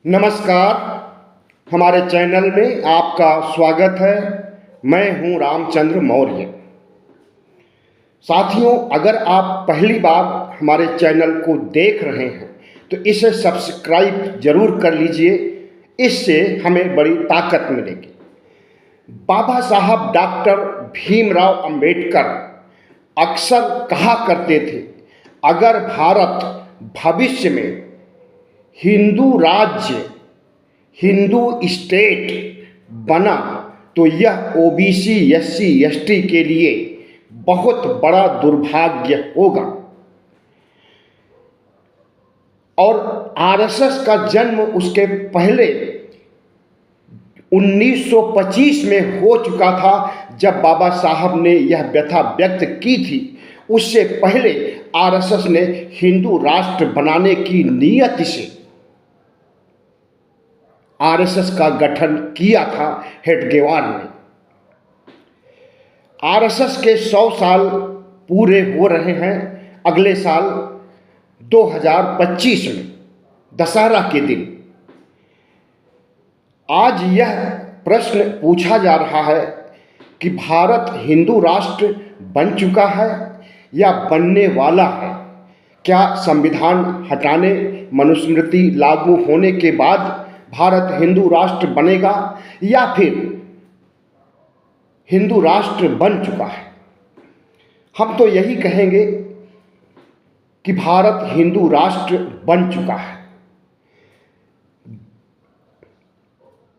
नमस्कार। हमारे चैनल में आपका स्वागत है। मैं हूं रामचंद्र मौर्य। साथियों, अगर आप पहली बार हमारे चैनल को देख रहे हैं तो इसे सब्सक्राइब जरूर कर लीजिए। इससे हमें बड़ी ताकत मिलेगी। बाबा साहब डॉक्टर भीमराव अंबेडकर अक्सर कहा करते थे, अगर भारत भविष्य में हिंदू राज्य, हिंदू स्टेट बना तो यह ओबीसी, एससी, एसटी के लिए बहुत बड़ा दुर्भाग्य होगा। और आरएसएस का जन्म उसके पहले 1925 में हो चुका था, जब बाबा साहब ने यह व्यथा व्यक्त की थी। उससे पहले आरएसएस ने हिंदू राष्ट्र बनाने की नीयत से आरएसएस का गठन किया था हेडगेवार ने। आरएसएस के 100 साल पूरे हो रहे हैं अगले साल 2025 में, दशहरा के दिन। आज यह प्रश्न पूछा जा रहा है कि भारत हिंदू राष्ट्र बन चुका है या बनने वाला है। क्या संविधान हटाने, मनुस्मृति लागू होने के बाद भारत हिंदू राष्ट्र बनेगा या फिर हिंदू राष्ट्र बन चुका है? हम तो यही कहेंगे कि भारत हिंदू राष्ट्र बन चुका है।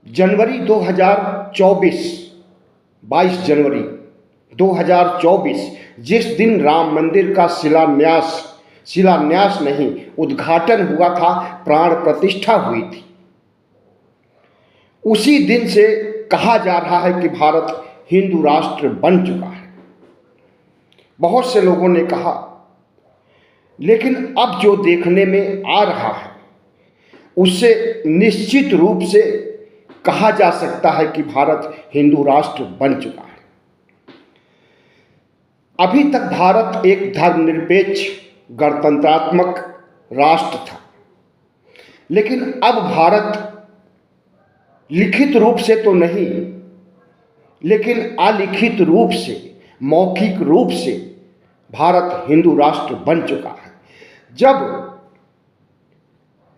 जनवरी 2024, 22 जनवरी 2024, जिस दिन राम मंदिर का शिलान्यास नहीं, उद्घाटन हुआ था, प्राण प्रतिष्ठा हुई थी, उसी दिन से कहा जा रहा है कि भारत हिंदू राष्ट्र बन चुका है। बहुत से लोगों ने कहा, लेकिन अब जो देखने में आ रहा है उससे निश्चित रूप से कहा जा सकता है कि भारत हिंदू राष्ट्र बन चुका है। अभी तक भारत एक धर्मनिरपेक्ष गणतंत्रात्मक राष्ट्र था, लेकिन अब भारत लिखित रूप से तो नहीं, लेकिन अलिखित रूप से, मौखिक रूप से भारत हिंदू राष्ट्र बन चुका है। जब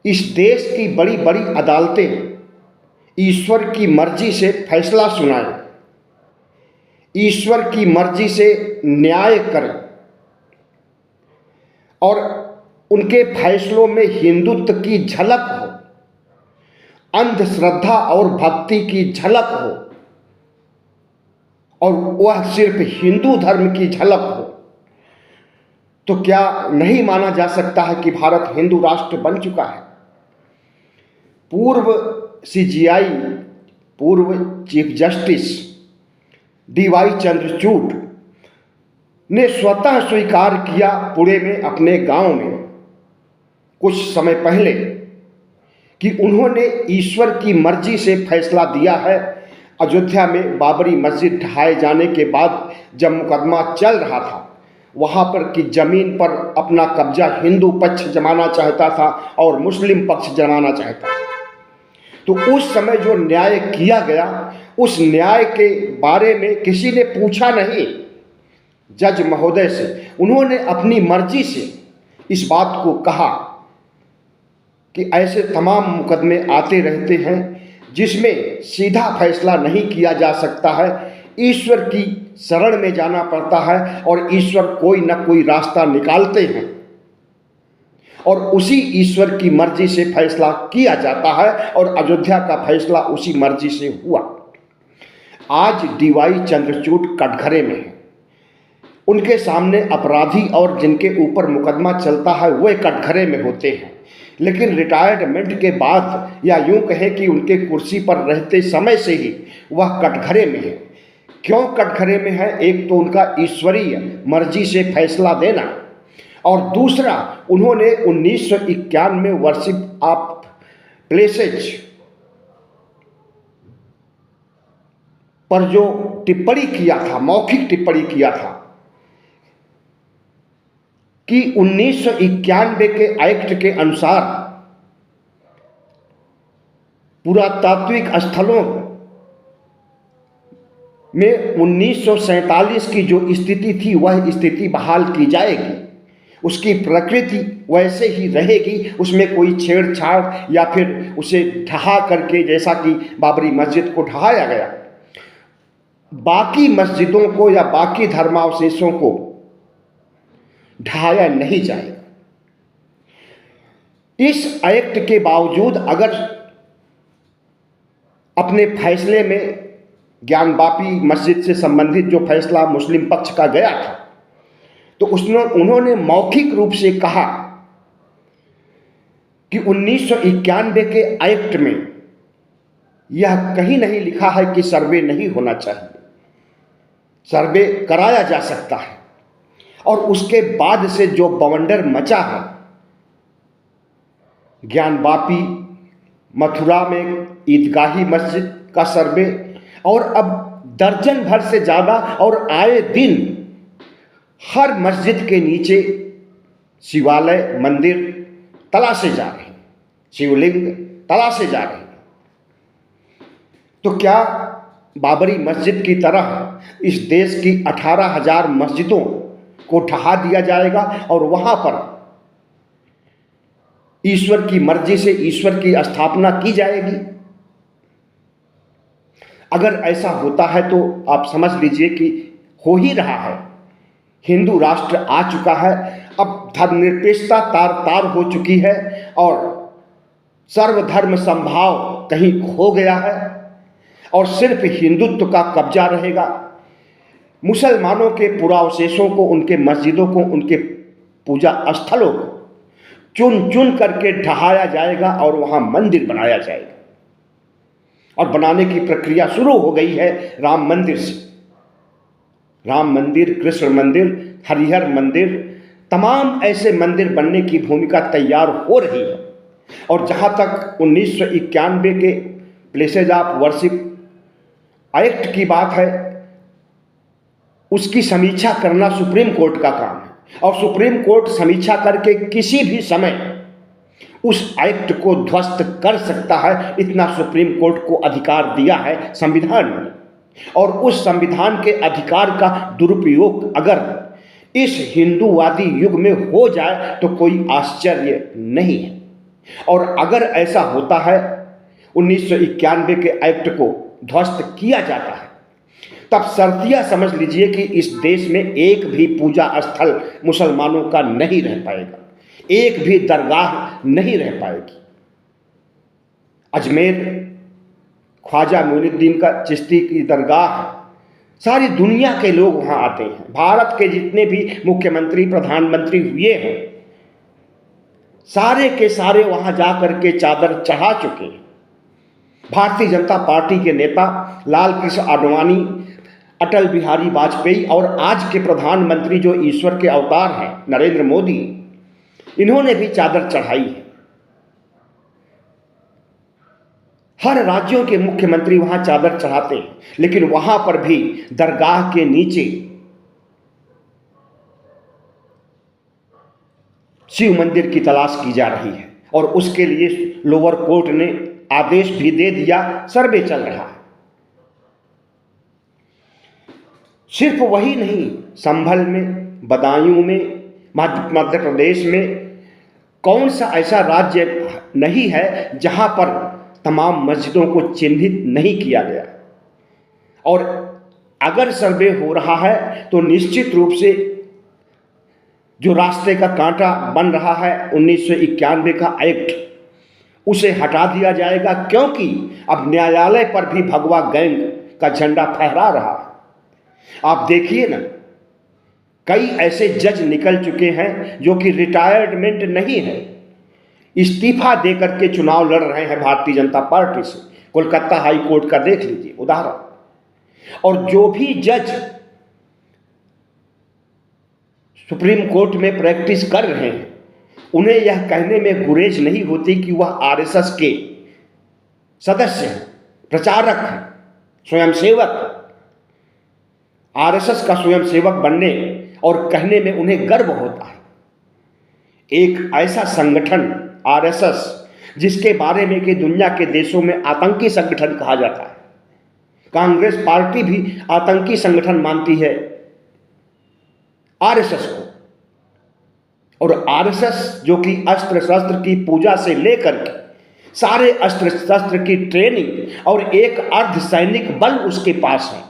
इस देश की बड़ी बड़ी अदालतें ईश्वर की मर्जी से फैसला सुनाएं, ईश्वर की मर्जी से न्याय करें और उनके फैसलों में हिंदुत्व की झलक हो, अंधश्रद्धा और भक्ति की झलक हो, और वह सिर्फ हिंदू धर्म की झलक हो, तो क्या नहीं माना जा सकता है कि भारत हिंदू राष्ट्र बन चुका है? पूर्व सीजीआई, पूर्व चीफ जस्टिस डीवाई चंद्रचूड़ ने स्वतः स्वीकार किया पुणे में, अपने गांव में कुछ समय पहले, कि उन्होंने ईश्वर की मर्जी से फैसला दिया है। अयोध्या में बाबरी मस्जिद ढहाए जाने के बाद जब मुकदमा चल रहा था, वहाँ पर की ज़मीन पर अपना कब्जा हिंदू पक्ष जमाना चाहता था और मुस्लिम पक्ष जमाना चाहता था। तो उस समय जो न्याय किया गया, उस न्याय के बारे में किसी ने पूछा नहीं जज महोदय से। उन्होंने अपनी मर्जी से इस बात को कहा कि ऐसे तमाम मुकदमे आते रहते हैं जिसमें सीधा फैसला नहीं किया जा सकता है, ईश्वर की शरण में जाना पड़ता है और ईश्वर कोई न कोई रास्ता निकालते हैं और उसी ईश्वर की मर्जी से फैसला किया जाता है, और अयोध्या का फैसला उसी मर्जी से हुआ। आज डीवाई चंद्रचूड़ कटघरे में है। उनके सामने अपराधी और जिनके ऊपर मुकदमा चलता है वे कटघरे में होते हैं, लेकिन रिटायरमेंट के बाद, या यूं कहें कि उनके कुर्सी पर रहते समय से ही वह कटघरे में है। क्यों कटघरे में है? एक तो उनका ईश्वरीय मर्जी से फैसला देना, और दूसरा उन्होंने 1991 में वर्शिप ऑफ प्लेसेज पर जो टिप्पणी किया था, मौखिक टिप्पणी किया था, कि 1991 के एक्ट के अनुसार पुरातात्विक स्थलों में 1947 की जो स्थिति थी वह स्थिति बहाल की जाएगी, उसकी प्रकृति वैसे ही रहेगी, उसमें कोई छेड़छाड़ या फिर उसे ढहा करके, जैसा कि बाबरी मस्जिद को ढहाया गया, बाकी मस्जिदों को या बाकी धर्मावशेषों को ढहाया नहीं जाएगा। इस एक्ट के बावजूद अगर अपने फैसले में ज्ञानवापी मस्जिद से संबंधित जो फैसला मुस्लिम पक्ष का गया था, तो उन्होंने मौखिक रूप से कहा कि 1991 के एक्ट में यह कहीं नहीं लिखा है कि सर्वे नहीं होना चाहिए, सर्वे कराया जा सकता है। और उसके बाद से जो बवंडर मचा है, ज्ञानवापी, मथुरा में ईदगाही मस्जिद का सर्वे, और अब दर्जन भर से ज़्यादा, और आए दिन हर मस्जिद के नीचे शिवालय, मंदिर तलाशे जा रहे हैं, शिवलिंग तलाशे जा रहे हैं। तो क्या बाबरी मस्जिद की तरह इस देश की 18,000 मस्जिदों को ढहा दिया जाएगा और वहां पर ईश्वर की मर्जी से ईश्वर की स्थापना की जाएगी? अगर ऐसा होता है तो आप समझ लीजिए कि हो ही रहा है। हिंदू राष्ट्र आ चुका है, अब धर्मनिरपेक्षता तार तार हो चुकी है और सर्वधर्म समभाव कहीं खो गया है और सिर्फ हिंदुत्व का कब्जा रहेगा। मुसलमानों के पुरावशेषों को, उनके मस्जिदों को, उनके पूजा स्थलों को चुन चुन करके ढहाया जाएगा और वहां मंदिर बनाया जाएगा। और बनाने की प्रक्रिया शुरू हो गई है राम मंदिर से। राम मंदिर, कृष्ण मंदिर, हरिहर मंदिर, तमाम ऐसे मंदिर बनने की भूमिका तैयार हो रही है। और जहां तक 1991 के प्लेसेज ऑफ वर्शिप एक्ट की बात है, उसकी समीक्षा करना सुप्रीम कोर्ट का काम है और सुप्रीम कोर्ट समीक्षा करके किसी भी समय उस एक्ट को ध्वस्त कर सकता है। इतना सुप्रीम कोर्ट को अधिकार दिया है संविधान ने। और उस संविधान के अधिकार का दुरुपयोग अगर इस हिंदूवादी युग में हो जाए तो कोई आश्चर्य नहीं है। और अगर ऐसा होता है, 1991 के एक्ट को ध्वस्त किया जाता है, तब शर्तिया समझ लीजिए कि इस देश में एक भी पूजा स्थल मुसलमानों का नहीं रह पाएगा, एक भी दरगाह नहीं रह पाएगी। अजमेर ख्वाजा मोइनुद्दीन का चिश्ती की दरगाह, सारी दुनिया के लोग वहां आते हैं। भारत के जितने भी मुख्यमंत्री, प्रधानमंत्री हुए हैं, सारे के सारे वहां जाकर के चादर चढ़ा चुके हैं। भारतीय जनता पार्टी के नेता लाल कृष्ण आडवाणी, अटल बिहारी वाजपेयी और आज के प्रधानमंत्री जो ईश्वर के अवतार हैं नरेंद्र मोदी, इन्होंने भी चादर चढ़ाई है। हर राज्यों के मुख्यमंत्री वहां चादर चढ़ाते हैं, लेकिन वहां पर भी दरगाह के नीचे शिव मंदिर की तलाश की जा रही है और उसके लिए लोअर कोर्ट ने आदेश भी दे दिया, सर्वे चल रहा है। सिर्फ वही नहीं, संभल में, बदायूं में, मध्य प्रदेश में कौन सा ऐसा राज्य नहीं है जहां पर तमाम मस्जिदों को चिन्हित नहीं किया गया। और अगर सर्वे हो रहा है तो निश्चित रूप से जो रास्ते का कांटा बन रहा है 1991 का एक्ट, उसे हटा दिया जाएगा, क्योंकि अब न्यायालय पर भी भगवा गैंग का झंडा फहरा रहा है। आप देखिए ना, कई ऐसे जज निकल चुके हैं जो कि रिटायरमेंट नहीं है, इस्तीफा देकर के चुनाव लड़ रहे हैं भारतीय जनता पार्टी से। कोलकाता हाई कोर्ट का देख लीजिए उदाहरण। और जो भी जज सुप्रीम कोर्ट में प्रैक्टिस कर रहे हैं, उन्हें यह कहने में गुरेज नहीं होती कि वह आरएसएस के सदस्य हैं, प्रचारक हैं, स्वयंसेवक। आरएसएस का स्वयंसेवक बनने और कहने में उन्हें गर्व होता है। एक ऐसा संगठन आरएसएस जिसके बारे में कि दुनिया के देशों में आतंकी संगठन कहा जाता है। कांग्रेस पार्टी भी आतंकी संगठन मानती है आरएसएस को, और आरएसएस जो कि अस्त्र शस्त्र की पूजा से लेकर के सारे अस्त्र शस्त्र की ट्रेनिंग और एक अर्धसैनिक बल उसके पास है,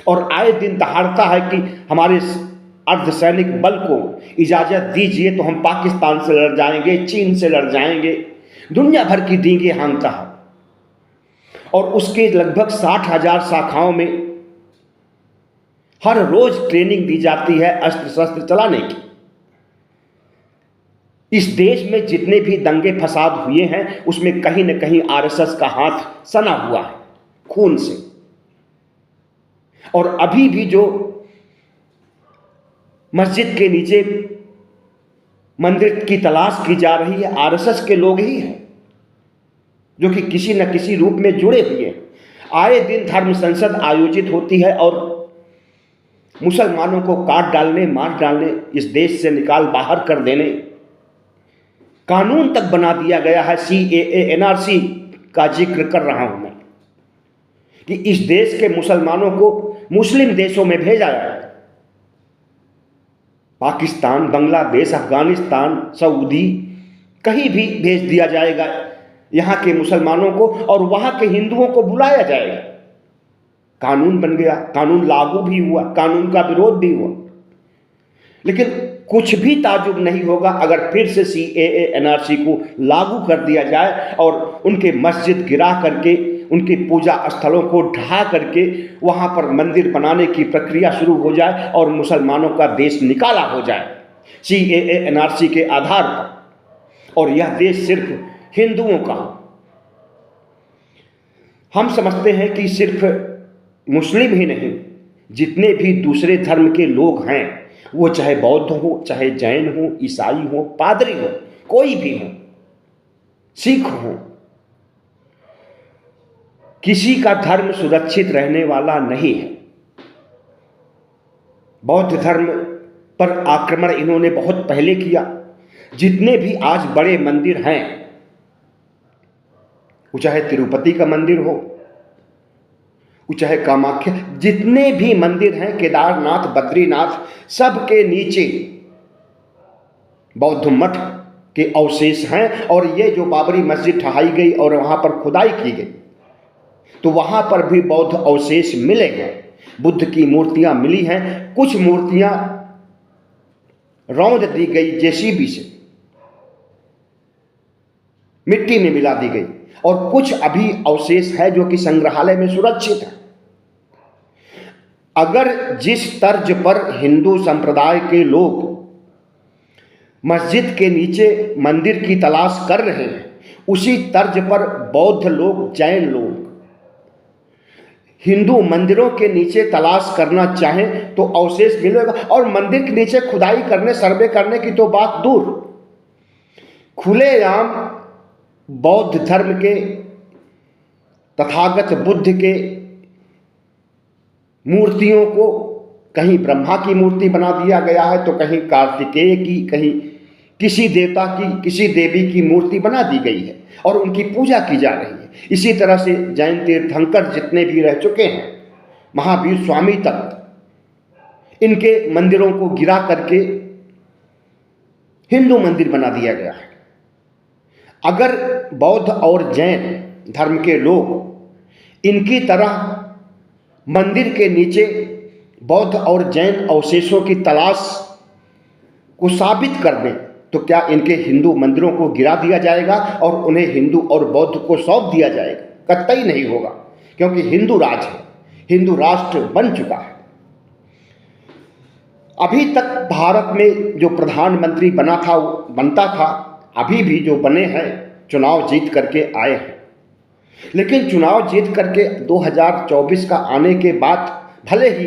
और आए दिन दहाड़ता है कि हमारे अर्धसैनिक बल को इजाजत दीजिए तो हम पाकिस्तान से लड़ जाएंगे, चीन से लड़ जाएंगे, दुनिया भर की डींगे हाँकता है। और उसके लगभग 60,000 शाखाओं में हर रोज ट्रेनिंग दी जाती है अस्त्र शस्त्र चलाने की। इस देश में जितने भी दंगे फसाद हुए हैं उसमें कहीं न कहीं आरएसएस का हाथ सना हुआ है खून से। और अभी भी जो मस्जिद के नीचे मंदिर की तलाश की जा रही है, आरएसएस के लोग ही हैं जो कि किसी न किसी रूप में जुड़े हुए हैं। आए दिन धर्म संसद आयोजित होती है और मुसलमानों को काट डालने, मार डालने, इस देश से निकाल बाहर कर देने, कानून तक बना दिया गया है। CAA NRC का जिक्र कर रहा हूं मैं कि इस देश के मुसलमानों को मुस्लिम देशों में भेजा जाए, पाकिस्तान, बांग्लादेश, अफगानिस्तान, सऊदी, कहीं भी भेज दिया जाएगा यहाँ के मुसलमानों को, और वहाँ के हिंदुओं को बुलाया जाएगा। कानून बन गया, कानून लागू भी हुआ, कानून का विरोध भी हुआ, लेकिन कुछ भी ताजुब नहीं होगा अगर फिर से CAA NRC को लागू कर दिया जाए और उनके मस्जिद गिरा करके, उनके पूजा स्थलों को ढहा करके वहाँ पर मंदिर बनाने की प्रक्रिया शुरू हो जाए और मुसलमानों का देश निकाला हो जाए CAA NRC के आधार पर, और यह देश सिर्फ हिंदुओं का। हम समझते हैं कि सिर्फ मुस्लिम ही नहीं, जितने भी दूसरे धर्म के लोग हैं, वो चाहे बौद्ध हो, चाहे जैन हो, ईसाई हो, पादरी हो, कोई भी हो, सिख हो, किसी का धर्म सुरक्षित रहने वाला नहीं है। बौद्ध धर्म पर आक्रमण इन्होंने बहुत पहले किया। जितने भी आज बड़े मंदिर हैं, वो चाहे तिरुपति का मंदिर हो, वो चाहे कामाख्या, जितने भी मंदिर हैं, केदारनाथ, बद्रीनाथ, सब के नीचे बौद्ध मठ के अवशेष हैं। और ये जो बाबरी मस्जिद ढहाई गई और वहां पर खुदाई की गई, तो वहां पर भी बौद्ध अवशेष मिले हैं, बुद्ध की मूर्तियां मिली हैं। कुछ मूर्तियां रौंद दी गई JCB से, मिट्टी में मिला दी गई, और कुछ अभी अवशेष है जो कि संग्रहालय में सुरक्षित है। अगर जिस तर्ज पर हिंदू संप्रदाय के लोग मस्जिद के नीचे मंदिर की तलाश कर रहे हैं, उसी तर्ज पर बौद्ध लोग, जैन लोग हिंदू मंदिरों के नीचे तलाश करना चाहें तो अवशेष मिलेगा। और मंदिर के नीचे खुदाई करने, सर्वे करने की तो बात दूर, खुलेआम बौद्ध धर्म के, तथागत बुद्ध के मूर्तियों को कहीं ब्रह्मा की मूर्ति बना दिया गया है, तो कहीं कार्तिकेय की, कहीं किसी देवता की, किसी देवी की मूर्ति बना दी गई है और उनकी पूजा की जा रही है। इसी तरह से जैन तीर्थंकर जितने भी रह चुके हैं, महावीर स्वामी तक, इनके मंदिरों को गिरा करके हिंदू मंदिर बना दिया गया है। अगर बौद्ध और जैन धर्म के लोग इनकी तरह मंदिर के नीचे बौद्ध और जैन अवशेषों की तलाश को साबित कर दें, तो क्या इनके हिंदू मंदिरों को गिरा दिया जाएगा और उन्हें हिंदू और बौद्ध को सौंप दिया जाएगा? कतई नहीं होगा, क्योंकि हिंदू राज है, हिंदू राष्ट्र बन चुका है। अभी तक भारत में जो प्रधानमंत्री बनता था, अभी भी जो बने हैं चुनाव जीत करके आए हैं, लेकिन चुनाव जीत करके 2024 का आने के बाद भले ही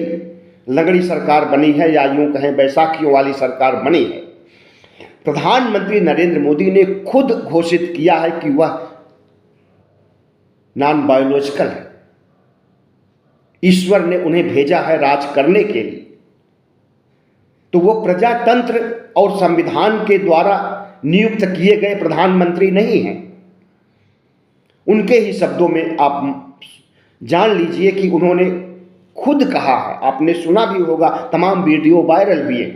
लंगड़ी सरकार बनी है या यूं कहें बैसाखियों वाली सरकार बनी है, प्रधानमंत्री नरेंद्र मोदी ने खुद घोषित किया है कि वह नॉन बायोलॉजिकल है। ईश्वर ने उन्हें भेजा है राज करने के लिए, तो वो प्रजातंत्र और संविधान के द्वारा नियुक्त किए गए प्रधानमंत्री नहीं हैं। उनके ही शब्दों में आप जान लीजिए कि उन्होंने खुद कहा है, आपने सुना भी होगा, तमाम वीडियो वायरल भी है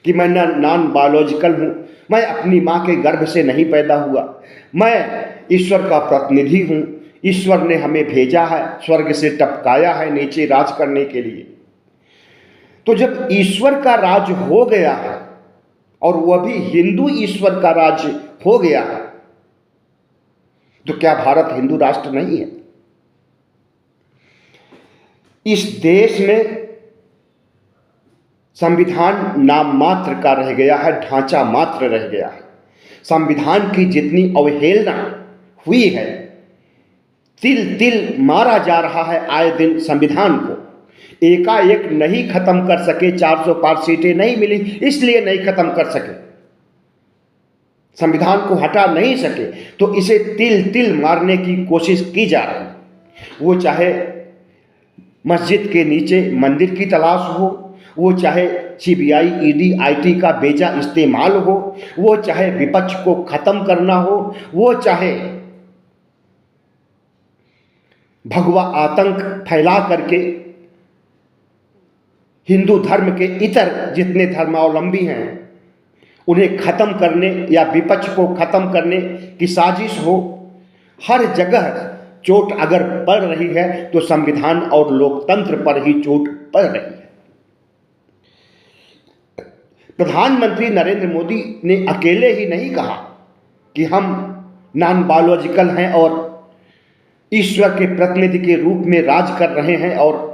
कि मैं नॉन बायोलॉजिकल हूँ, मैं अपनी माँ के गर्भ से नहीं पैदा हुआ, मैं ईश्वर का प्रतिनिधि हूँ, ईश्वर ने हमें भेजा है, स्वर्ग से टपकाया है नीचे राज करने के लिए। तो जब ईश्वर का राज हो गया है और वह भी हिंदू ईश्वर का राज हो गया है, तो क्या भारत हिंदू राष्ट्र नहीं है? इस देश में संविधान नाम मात्र का रह गया है, ढांचा मात्र रह गया है। संविधान की जितनी अवहेलना हुई है, तिल तिल मारा जा रहा है आए दिन संविधान को। एकाएक नहीं खत्म कर सके, 400 पार सीटें नहीं मिली इसलिए नहीं खत्म कर सके, संविधान को हटा नहीं सके, तो इसे तिल तिल मारने की कोशिश की जा रही है। वो चाहे मस्जिद के नीचे मंदिर की तलाश हो, वो चाहे सीबीआई ईडी आईटी का बेजा इस्तेमाल हो, वो चाहे विपक्ष को खत्म करना हो, वो चाहे भगवा आतंक फैला करके हिंदू धर्म के इतर जितने धर्मावलंबी हैं उन्हें खत्म करने या विपक्ष को खत्म करने की साजिश हो। हर जगह चोट अगर पड़ रही है तो संविधान और लोकतंत्र पर ही चोट पड़ रही है। प्रधानमंत्री नरेंद्र मोदी ने अकेले ही नहीं कहा कि हम नॉन बायोलॉजिकल हैं और ईश्वर के प्रतिनिधि के रूप में राज कर रहे हैं और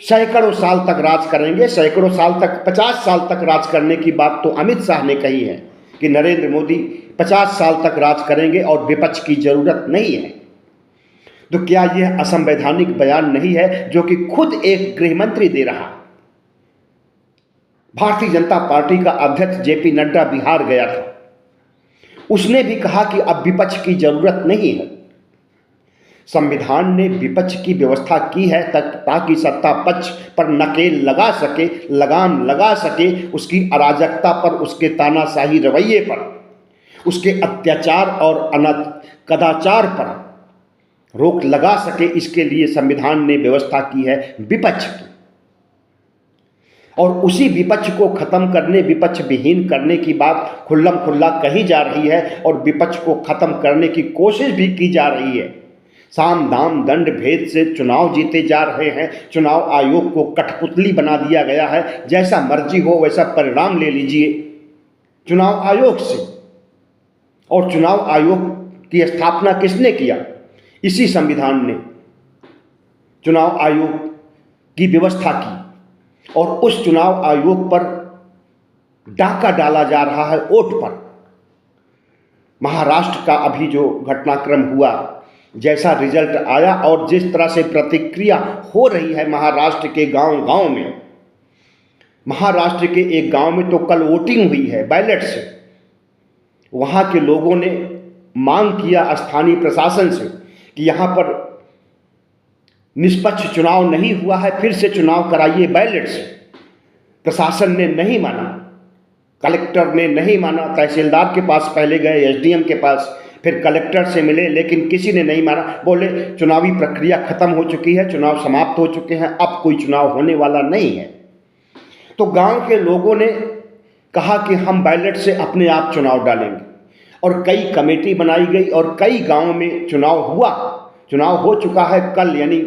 सैकड़ों साल तक राज करेंगे, सैकड़ों साल तक, 50 साल तक राज करने की बात तो अमित शाह ने कही है कि नरेंद्र मोदी 50 साल तक राज करेंगे और विपक्ष की जरूरत नहीं है। तो क्या यह असंवैधानिक बयान नहीं है जो कि खुद एक गृह मंत्री दे रहा? भारतीय जनता पार्टी का अध्यक्ष जेपी नड्डा बिहार गया था, उसने भी कहा कि अब विपक्ष की जरूरत नहीं है। संविधान ने विपक्ष की व्यवस्था की है ताकि सत्ता पक्ष पर नकेल लगा सके, लगाम लगा सके, उसकी अराजकता पर, उसके तानाशाही रवैये पर, उसके अत्याचार और कदाचार पर रोक लगा सके। इसके लिए संविधान ने व्यवस्था की है विपक्ष की, और उसी विपक्ष को खत्म करने, विपक्ष विहीन करने की बात खुल्लम खुल्ला कही जा रही है और विपक्ष को खत्म करने की कोशिश भी की जा रही है। साम दाम दंड भेद से चुनाव जीते जा रहे हैं, चुनाव आयोग को कठपुतली बना दिया गया है, जैसा मर्जी हो वैसा परिणाम ले लीजिए चुनाव आयोग से। और चुनाव आयोग की स्थापना किसने किया? इसी संविधान ने चुनाव आयोग की व्यवस्था की, और उस चुनाव आयोग पर डाका डाला जा रहा है वोट पर। महाराष्ट्र का अभी जो घटनाक्रम हुआ, जैसा रिजल्ट आया और जिस तरह से प्रतिक्रिया हो रही है महाराष्ट्र के गांव-गांव में, महाराष्ट्र के एक गांव में तो कल वोटिंग हुई है बैलेट से। वहां के लोगों ने मांग किया स्थानीय प्रशासन से कि यहां पर निष्पक्ष चुनाव नहीं हुआ है, फिर से चुनाव कराइए बैलेट से। प्रशासन ने नहीं माना, कलेक्टर ने नहीं माना, तहसीलदार के पास पहले गए, एसडीएम के पास, फिर कलेक्टर से मिले, लेकिन किसी ने नहीं माना। बोले चुनावी प्रक्रिया खत्म हो चुकी है, चुनाव समाप्त हो चुके हैं, अब कोई चुनाव होने वाला नहीं है। तो गांव के लोगों ने कहा कि हम बैलेट से अपने आप चुनाव डालेंगे, और कई कमेटी बनाई गई और कई गांवों में चुनाव हुआ। चुनाव हो चुका है, कल यानी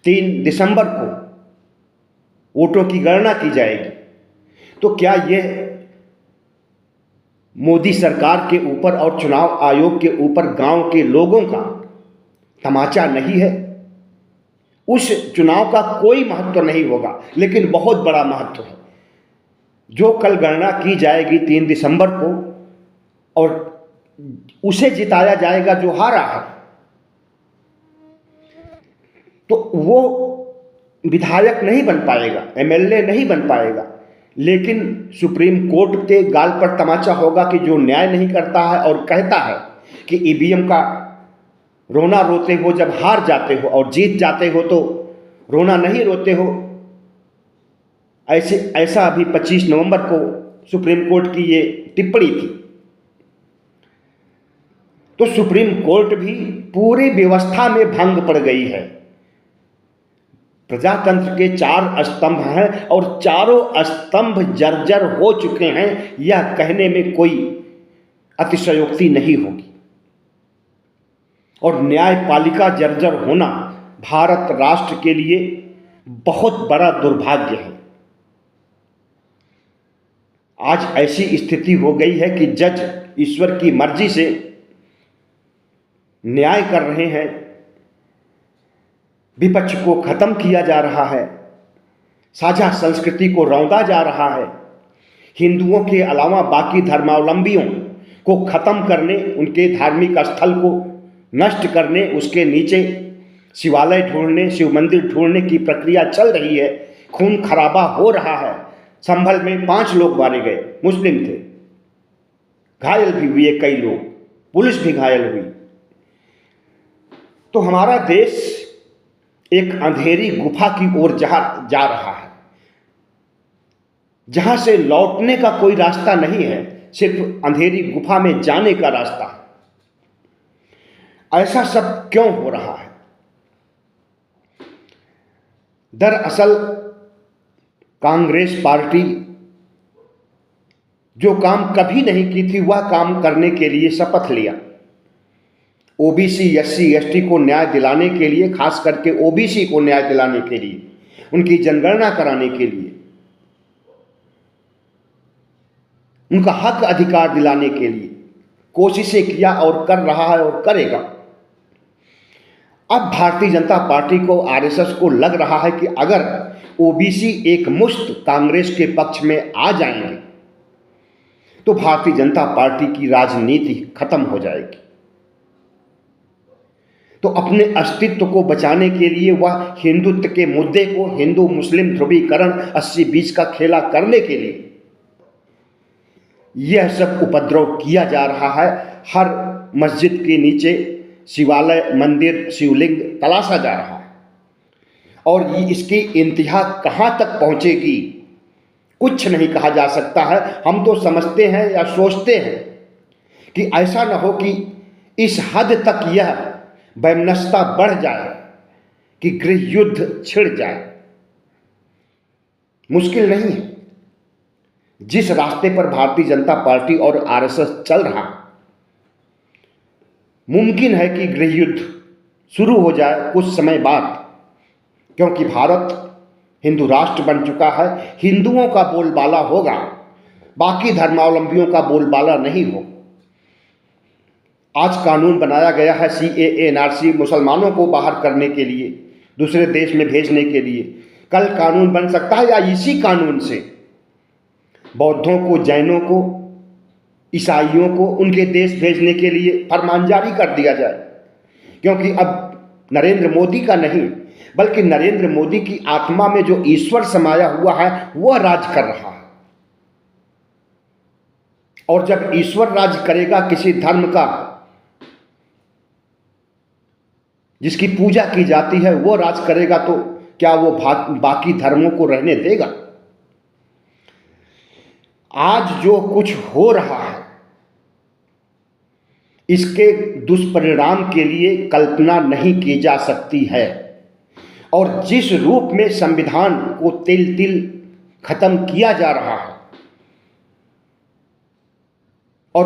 3 दिसंबर को वोटों की गणना की जाएगी। तो क्या यह मोदी सरकार के ऊपर और चुनाव आयोग के ऊपर गांव के लोगों का तमाचा नहीं है? उस चुनाव का कोई महत्व नहीं होगा, लेकिन बहुत बड़ा महत्व है। जो कल गणना की जाएगी 3 दिसंबर को, और उसे जिताया जाएगा जो हारा है, तो वो विधायक नहीं बन पाएगा, एमएलए नहीं बन पाएगा, लेकिन सुप्रीम कोर्ट के गाल पर तमाचा होगा कि जो न्याय नहीं करता है और कहता है कि ईवीएम का रोना रोते हो जब हार जाते हो और जीत जाते हो तो रोना नहीं रोते हो। ऐसा अभी 25 नवंबर को सुप्रीम कोर्ट की ये टिप्पणी थी। तो सुप्रीम कोर्ट भी पूरी व्यवस्था में भंग पड़ गई है। प्रजातंत्र के 4 स्तंभ हैं और चारों स्तंभ जर्जर हो चुके हैं, यह कहने में कोई अतिशयोक्ति नहीं होगी। और न्यायपालिका जर्जर होना भारत राष्ट्र के लिए बहुत बड़ा दुर्भाग्य है। आज ऐसी स्थिति हो गई है कि जज ईश्वर की मर्जी से न्याय कर रहे हैं, विपक्ष को खत्म किया जा रहा है, साझा संस्कृति को रौंदा जा रहा है, हिंदुओं के अलावा बाकी धर्मावलंबियों को खत्म करने, उनके धार्मिक स्थल को नष्ट करने, उसके नीचे शिवालय ढूंढने, शिव मंदिर ढूंढने की प्रक्रिया चल रही है। खून खराबा हो रहा है। संभल में 5 लोग मारे गए, मुस्लिम थे, घायल भी हुए कई लोग, पुलिस भी घायल हुई। तो हमारा देश एक अंधेरी गुफा की ओर जा रहा है, जहां से लौटने का कोई रास्ता नहीं है, सिर्फ अंधेरी गुफा में जाने का रास्ता है। ऐसा सब क्यों हो रहा है? दरअसल कांग्रेस पार्टी जो काम कभी नहीं की थी, वह काम करने के लिए शपथ लिया। ओबीसी, एससी, एसटी को न्याय दिलाने के लिए, खास करके ओबीसी को न्याय दिलाने के लिए, उनकी जनगणना कराने के लिए, उनका हक अधिकार दिलाने के लिए कोशिशें किया और कर रहा है और करेगा। अब भारतीय जनता पार्टी को, आरएसएस को लग रहा है कि अगर ओबीसी एक मुश्त कांग्रेस के पक्ष में आ जाएंगे तो भारतीय जनता पार्टी की राजनीति खत्म हो जाएगी। तो अपने अस्तित्व को बचाने के लिए वह हिंदुत्व के मुद्दे को, हिंदू मुस्लिम ध्रुवीकरण 80-20 का खेला करने के लिए यह सब उपद्रव किया जा रहा है। हर मस्जिद के नीचे शिवालय, मंदिर, शिवलिंग तलाशा जा रहा है और इसकी इंतहा कहां तक पहुंचेगी कुछ नहीं कहा जा सकता है। हम तो समझते हैं या सोचते हैं कि ऐसा न हो कि इस हद तक यह वैमनस्यता बढ़ जाए कि गृह युद्ध छिड़ जाए। मुश्किल नहीं है। जिस रास्ते पर भारतीय जनता पार्टी और आरएसएस चल रहा, मुमकिन है कि गृह युद्ध शुरू हो जाए कुछ समय बाद, क्योंकि भारत हिंदू राष्ट्र बन चुका है। हिंदुओं का बोलबाला होगा, बाकी धर्मावलंबियों का बोलबाला नहीं हो। आज कानून बनाया गया है सीएए, एनआरसी, मुसलमानों को बाहर करने के लिए, दूसरे देश में भेजने के लिए। कल कानून बन सकता है या इसी कानून से बौद्धों को, जैनों को, ईसाइयों को उनके देश भेजने के लिए फरमान जारी कर दिया जाए। क्योंकि अब नरेंद्र मोदी का नहीं, बल्कि नरेंद्र मोदी की आत्मा में जो ईश्वर समाया हुआ है वह राज कर रहा है। और जब ईश्वर राज करेगा किसी धर्म का, जिसकी पूजा की जाती है, वो राज करेगा, तो क्या वो बाकी धर्मों को रहने देगा? आज जो कुछ हो रहा है इसके दुष्परिणाम के लिए कल्पना नहीं की जा सकती है। और जिस रूप में संविधान को तिल तिल खत्म किया जा रहा है और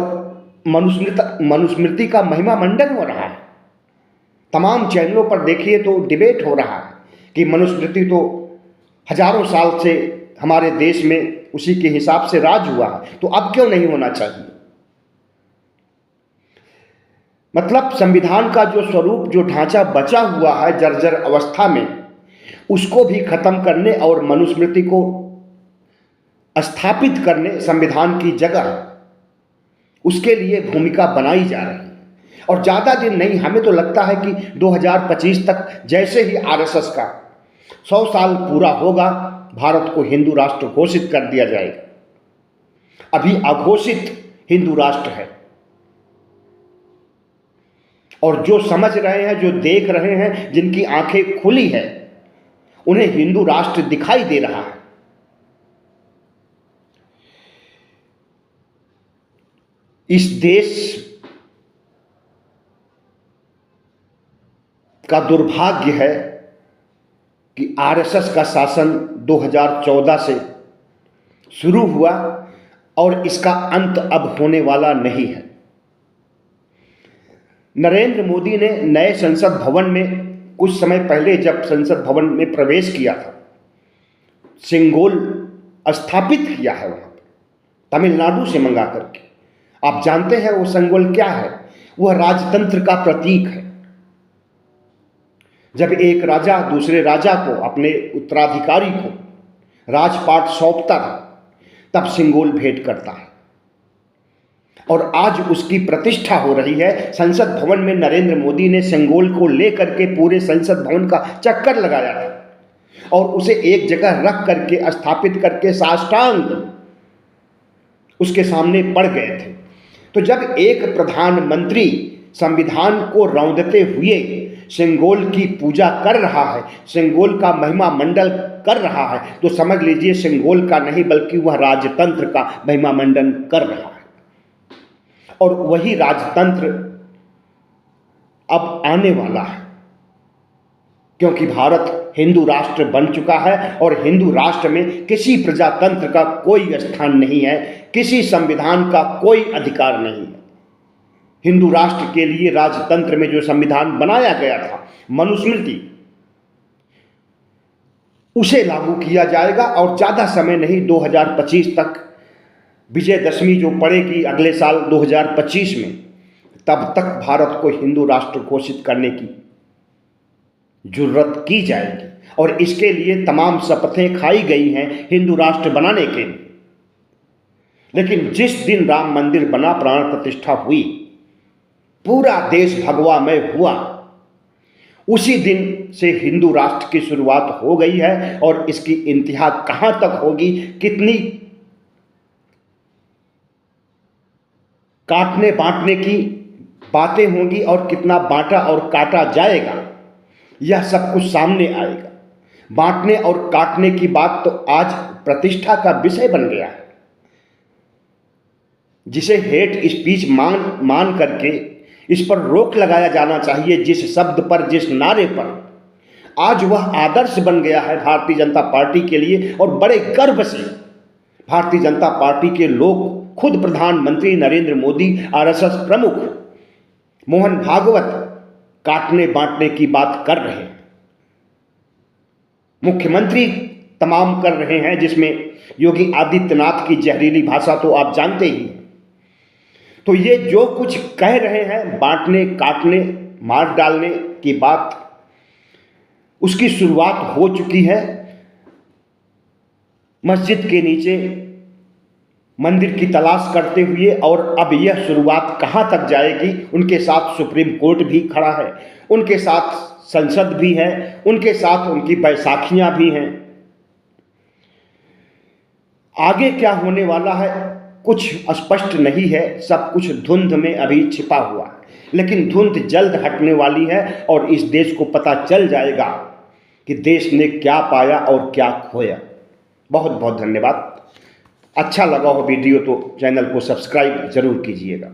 मनुस्मृति का महिमा मंडन हो रहा है, तमाम चैनलों पर देखिए तो डिबेट हो रहा है कि मनुस्मृति तो हजारों साल से हमारे देश में उसी के हिसाब से राज हुआ है, तो अब क्यों नहीं होना चाहिए? मतलब संविधान का जो स्वरूप, जो ढांचा बचा हुआ है जर्जर अवस्था में, उसको भी खत्म करने और मनुस्मृति को स्थापित करने संविधान की जगह, उसके लिए भूमिका बनाई जा रही है। और ज़्यादा दिन नहीं, हमें तो लगता है कि 2025 तक जैसे ही आरएसएस का 100 साल पूरा होगा, भारत को हिंदू राष्ट्र घोषित कर दिया जाएगा। अभी अघोषित हिंदू राष्ट्र है। और जो समझ रहे हैं, जो देख रहे हैं, जिनकी आंखें खुली है, उन्हें हिंदू राष्ट्र दिखाई दे रहा है। इस देश का दुर्भाग्य है कि आरएसएस का शासन 2014 से शुरू हुआ और इसका अंत अब होने वाला नहीं है। नरेंद्र मोदी ने नए संसद भवन में कुछ समय पहले जब संसद भवन में प्रवेश किया था, सिंगोल स्थापित किया है वहाँ पर तमिलनाडु से मंगा करके। आप जानते हैं वो सिंगोल क्या है? वह राजतंत्र का प्रतीक है। जब एक राजा दूसरे राजा को, अपने उत्तराधिकारी को राजपाट सौंपता था, तब सिंगोल भेंट करता है और आज उसकी प्रतिष्ठा हो रही है। संसद भवन में नरेंद्र मोदी ने सिंगोल को लेकर के पूरे संसद भवन का चक्कर लगाया था और उसे एक जगह रख करके स्थापित करके साष्टांग उसके सामने पड़ गए थे। तो जब एक प्रधानमंत्री संविधान को रौंदते हुए सिंगोल की पूजा कर रहा है, सिंगोल का महिमा मंडल कर रहा है, तो समझ लीजिए सिंगोल का नहीं बल्कि वह राजतंत्र का महिमा मंडन कर रहा है। और वही राजतंत्र अब आने वाला है, क्योंकि भारत हिंदू राष्ट्र बन चुका है और हिंदू राष्ट्र में किसी प्रजातंत्र का कोई स्थान नहीं है, किसी संविधान का कोई अधिकार नहीं है। हिंदू राष्ट्र के लिए राजतंत्र में जो संविधान बनाया गया था, मनुस्मृति, उसे लागू किया जाएगा और ज़्यादा समय नहीं, 2025 तक विजयदशमी जो पड़ेगी अगले साल 2025 में, तब तक भारत को हिंदू राष्ट्र घोषित करने की जरूरत की जाएगी और इसके लिए तमाम शपथें खाई गई हैं हिंदू राष्ट्र बनाने के लिए। लेकिन जिस दिन राम मंदिर बना, प्राण प्रतिष्ठा हुई, पूरा देश भगवामय हुआ, उसी दिन से हिंदू राष्ट्र की शुरुआत हो गई है और इसकी इंतहा कहां तक होगी, कितनी काटने बांटने की बातें होंगी और कितना बांटा और काटा जाएगा, यह सब कुछ सामने आएगा। बांटने और काटने की बात तो आज प्रतिष्ठा का विषय बन गया है, जिसे हेट स्पीच मान करके इस पर रोक लगाया जाना चाहिए। जिस शब्द पर, जिस नारे पर आज वह आदर्श बन गया है भारतीय जनता पार्टी के लिए और बड़े गर्व से भारतीय जनता पार्टी के लोग, खुद प्रधानमंत्री नरेंद्र मोदी, आरएसएस प्रमुख मोहन भागवत काटने बांटने की बात कर रहे हैं, मुख्यमंत्री तमाम कर रहे हैं, जिसमें योगी आदित्यनाथ की जहरीली भाषा तो आप जानते ही हैं। तो ये जो कुछ कह रहे हैं बांटने, काटने, मार डालने की बात, उसकी शुरुआत हो चुकी है। मस्जिद के नीचे मंदिर की तलाश करते हुए, और अब यह शुरुआत कहां तक जाएगी। उनके साथ सुप्रीम कोर्ट भी खड़ा है, उनके साथ संसद भी है, उनके साथ उनकी बैसाखियां भी हैं। आगे क्या होने वाला है कुछ स्पष्ट नहीं है, सब कुछ धुंध में अभी छिपा हुआ है, लेकिन धुंध जल्द हटने वाली है और इस देश को पता चल जाएगा कि देश ने क्या पाया और क्या खोया। बहुत बहुत धन्यवाद। अच्छा लगा हो वीडियो तो चैनल को सब्सक्राइब जरूर कीजिएगा।